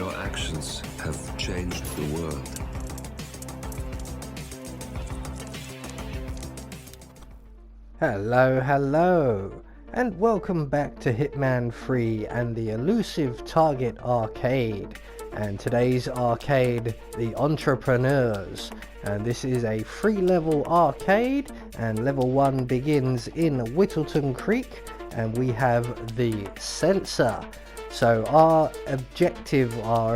Your actions have changed the world. Hello, and welcome back to Hitman 3 and the Elusive Target Arcade. And today's arcade, the Entrepreneurs. And this is a 3-level arcade, and level 1 begins in Whittleton Creek, and we have the Censor. So our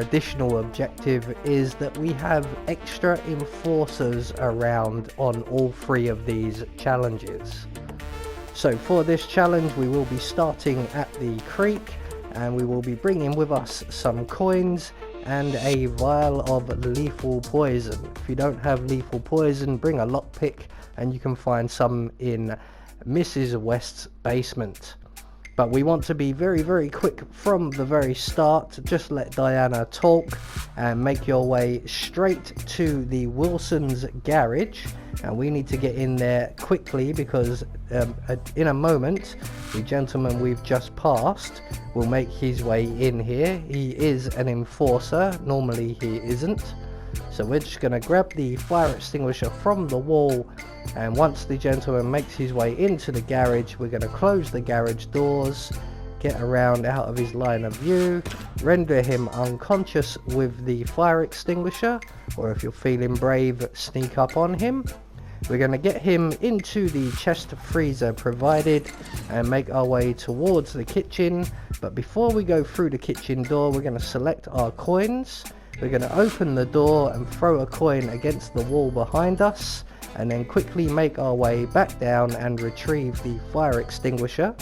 additional objective is that we have extra enforcers around on all 3 of these challenges. So for this challenge we will be starting at the creek, and we will be bringing with us some coins and a vial of lethal poison. If you don't have lethal poison, bring a lockpick, and you can find some in Mrs. West's basement. But we want to be very quick from the very start. Just let Diana talk and make your way straight to the Wilson's garage. And we need to get in there quickly because in a moment the gentleman we've just passed will make his way in here. He is an enforcer, normally he isn't. So we're just going to grab the fire extinguisher from the wall, and once the gentleman makes his way into the garage, we're going to close the garage doors, get around out of his line of view, render him unconscious with the fire extinguisher, or if you're feeling brave, sneak up on him. We're going to get him into the chest freezer provided and make our way towards the kitchen. But before we go through the kitchen door, we're going to select our coins. We're going to open the door and throw a coin against the wall behind us, and then quickly make our way back down and retrieve the fire extinguisher.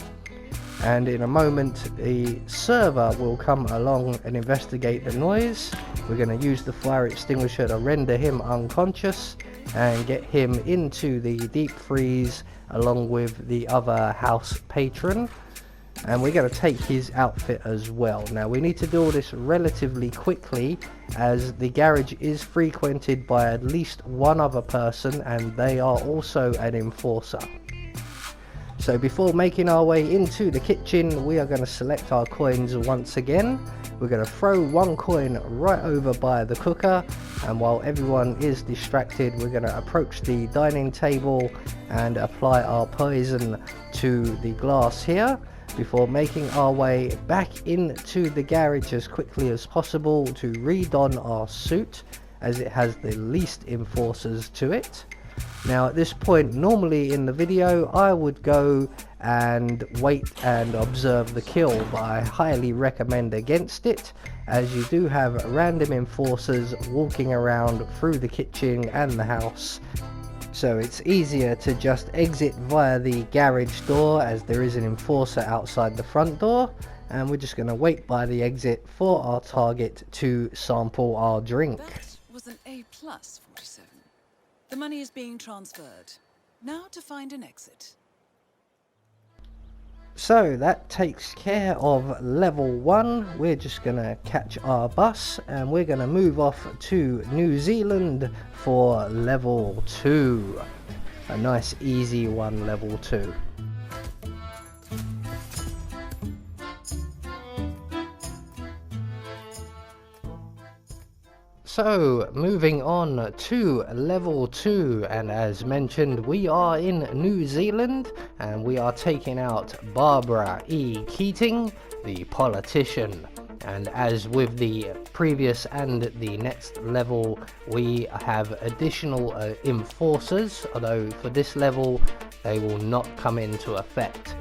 And in a moment the server will come along and investigate the noise. We're going to use the fire extinguisher to render him unconscious and get him into the deep freeze along with the other house patron. And we're going to take his outfit as well. Now we need to do all this relatively quickly, as the garage is frequented by at least one other person, and they are also an enforcer. So before making our way into the kitchen, we are going to select our coins once again. We're going to throw one coin right over by the cooker, and while everyone is distracted, we're going to approach the dining table and apply our poison to the glass here, before making our way back into the garage as quickly as possible to re-don our suit, as it has the least enforcers to it. Now at this point, normally in the video I would go and wait and observe the kill, but I highly recommend against it, as you do have random enforcers walking around through the kitchen and the house. So it's easier to just exit via the garage door, as there is an enforcer outside the front door, and we're just going to wait by the exit for our target to sample our drink. That was an A+, 47. The money is being transferred. Now to find an exit. So that takes care of level 1. We're just going to catch our bus and we're going to move off to New Zealand for level 2. A nice easy one, level 2. So moving on to level 2, and as mentioned we are in New Zealand and we are taking out Barbara E Keating, the politician. And as with the previous and the next level, we have additional enforcers, although for this level they will not come into effect.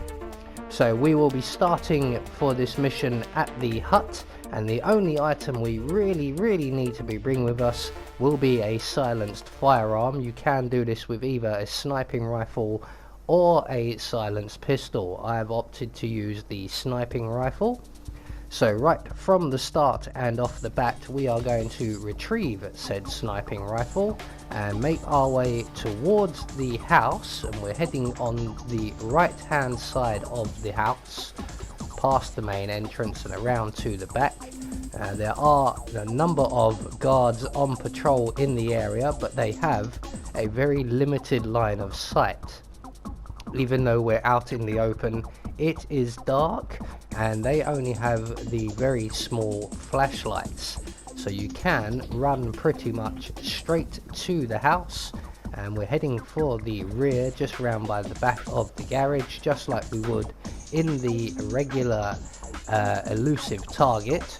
So we will be starting for this mission at the hut, and the only item we really need to be bringing with us will be a silenced firearm. You can do this with either a sniping rifle or a silenced pistol. I have opted to use the sniping rifle. So right from the start and off the bat, we are going to retrieve said sniping rifle and make our way towards the house, and we're heading on the right hand side of the house, past the main entrance and around to the back. There are a number of guards on patrol in the area, but they have a very limited line of sight. Even though we're out in the open, it is dark, and they only have the very small flashlights, so you can run pretty much straight to the house. And we're heading for the rear, just round by the back of the garage, just like we would in the regular Elusive Target.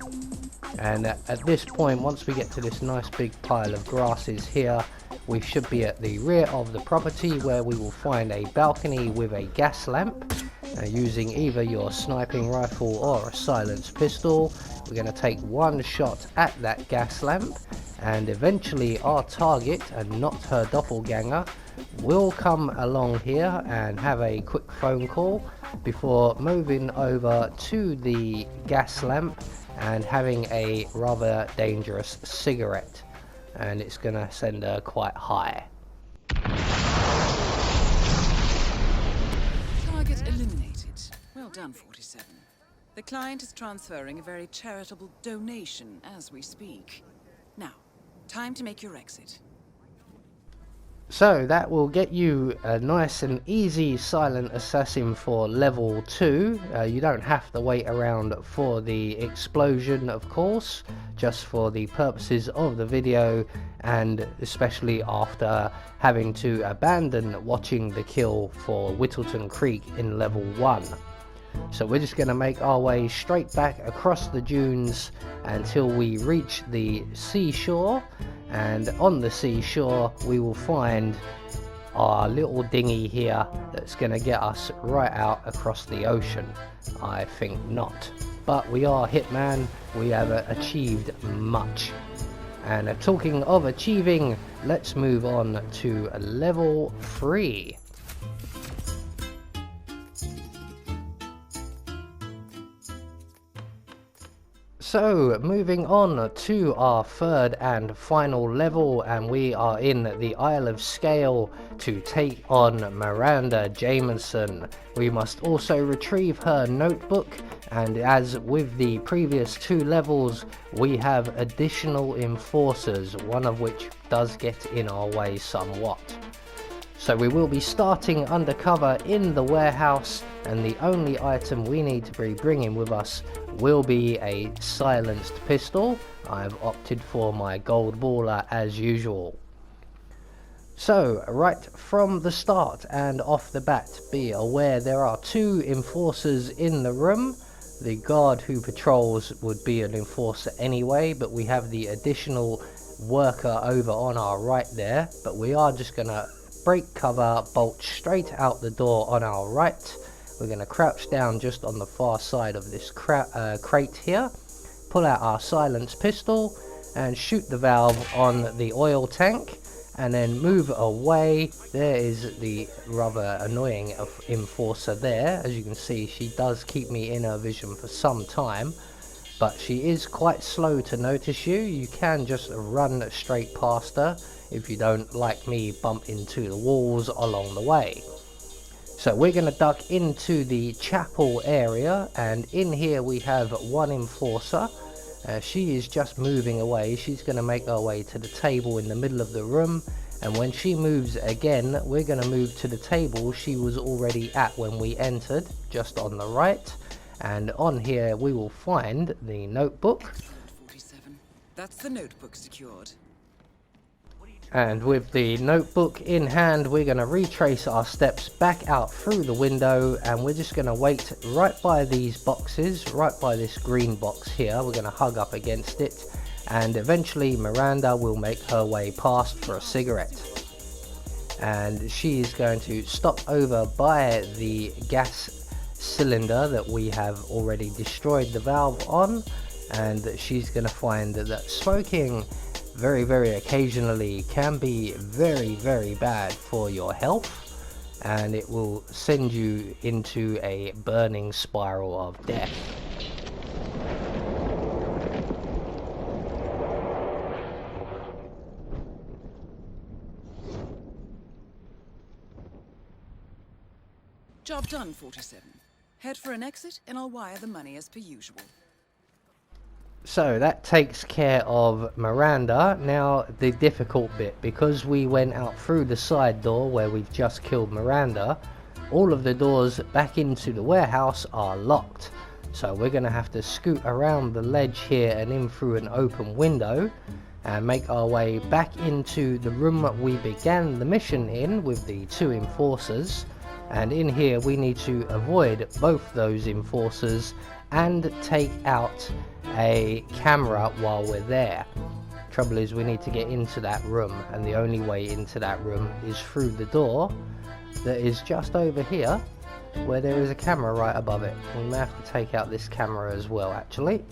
And at this point, once we get to this nice big pile of grasses here, we should be at the rear of the property, where we will find a balcony with a gas lamp. Using either your sniping rifle or a silenced pistol, we're going to take one shot at that gas lamp, and eventually our target, and not her doppelganger, will come along here and have a quick phone call before moving over to the gas lamp and having a rather dangerous cigarette, and it's going to send her quite high. Target eliminated. Well done, 47. The client is transferring a very charitable donation as we speak. Now, time to make your exit. So that will get you a nice and easy silent assassin for level 2. You don't have to wait around for the explosion, of course, just for the purposes of the video, and especially after having to abandon watching the kill for Whittleton Creek in level 1. So we're just going to make our way straight back across the dunes until we reach the seashore, and on the seashore we will find our little dinghy here that's going to get us right out across the ocean. I think not, but we are Hitman, we have achieved much. And talking of achieving, let's move on to level 3. So moving on to our third and final level, and we are in the Isle of Scale to take on Miranda Jameson. We must also retrieve her notebook, and as with the previous 2 levels, we have additional enforcers, one of which does get in our way somewhat. So we will be starting undercover in the warehouse, and the only item we need to be bringing with us will be a silenced pistol. I've opted for my gold baller as usual. So right from the start and off the bat, be aware there are 2 enforcers in the room. The guard who patrols would be an enforcer anyway, but we have the additional worker over on our right there. But we are just gonna break cover, bolt straight out the door on our right. We're going to crouch down just on the far side of this crate here, pull out our silenced pistol and shoot the valve on the oil tank, and then move away. There is the rather annoying enforcer there. As you can see, she does keep me in her vision for some time, but she is quite slow to notice you. You can just run straight past her if you don't, like me, bump into the walls along the way. So we're going to duck into the chapel area, and in here we have 1 enforcer. She is just moving away. She's going to make her way to the table in the middle of the room, and when she moves again, we're going to move to the table she was already at when we entered, just on the right. And on here we will find the notebook. 47. That's the notebook secured. And with the notebook in hand, we're going to retrace our steps back out through the window, and we're just going to wait right by these boxes, right by this green box here. We're going to hug up against it, and eventually Miranda will make her way past for a cigarette. And she is going to stop over by the gas cylinder that we have already destroyed the valve on, and she's going to find that smoking very occasionally can be very bad for your health, and it will send you into a burning spiral of death. Job done, 47. Head for an exit and I'll wire the money as per usual. So that takes care of Miranda. Now the difficult bit, because we went out through the side door where we've just killed Miranda, all of the doors back into the warehouse are locked. So we're going to have to scoot around the ledge here and in through an open window and make our way back into the room that we began the mission in with the 2 enforcers. And in here we need to avoid both those enforcers and take out a camera while we're there. Trouble is, we need to get into that room, and the only way into that room is through the door that is just over here, where there is a camera right above it. We may have to take out this camera as well, actually.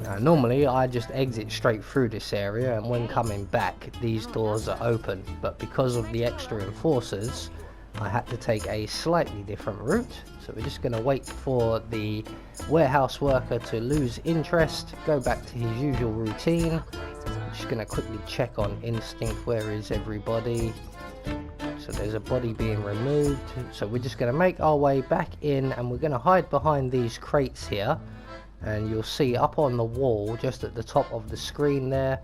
Now, normally I just exit straight through this area, and when coming back these doors are open, but because of the extra enforcers I had to take a slightly different route. So we're just going to wait for the warehouse worker to lose interest, go back to his usual routine. I'm just going to quickly check on instinct, where is everybody. So there's a body being removed, so we're just going to make our way back in, and we're going to hide behind these crates here. And you'll see up on the wall just at the top of the screen there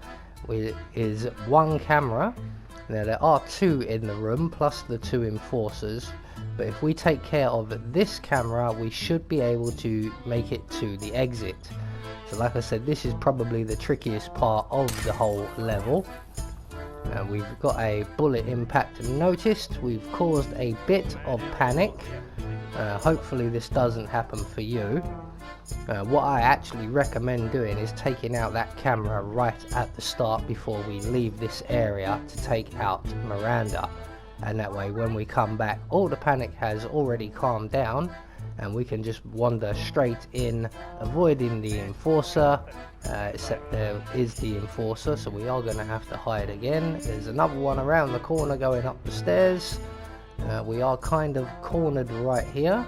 is 1 camera. Now there are 2 in the room plus the 2 enforcers, but if we take care of this camera we should be able to make it to the exit. So like I said, this is probably the trickiest part of the whole level. We've got a bullet impact noticed. We've caused a bit of panic. Hopefully this doesn't happen for you. What I actually recommend doing is taking out that camera right at the start before we leave this area to take out Miranda, and that way when we come back all the panic has already calmed down and we can just wander straight in, avoiding the enforcer, except there is the enforcer, so we are going to have to hide again. There's another one around the corner going up the stairs. We are kind of cornered right here.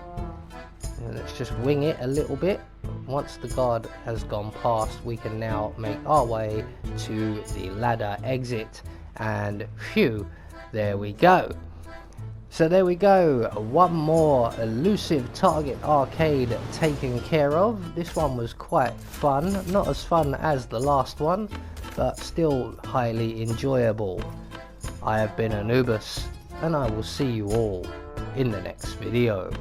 Let's just wing it a little bit. Once the guard has gone past, we can now make our way to the ladder exit, and phew, there we go. So there we go, 1 more Elusive Target Arcade taken care of. This one was quite fun, not as fun as the last one, but still highly enjoyable. I have been Anubis, and I will see you all in the next video.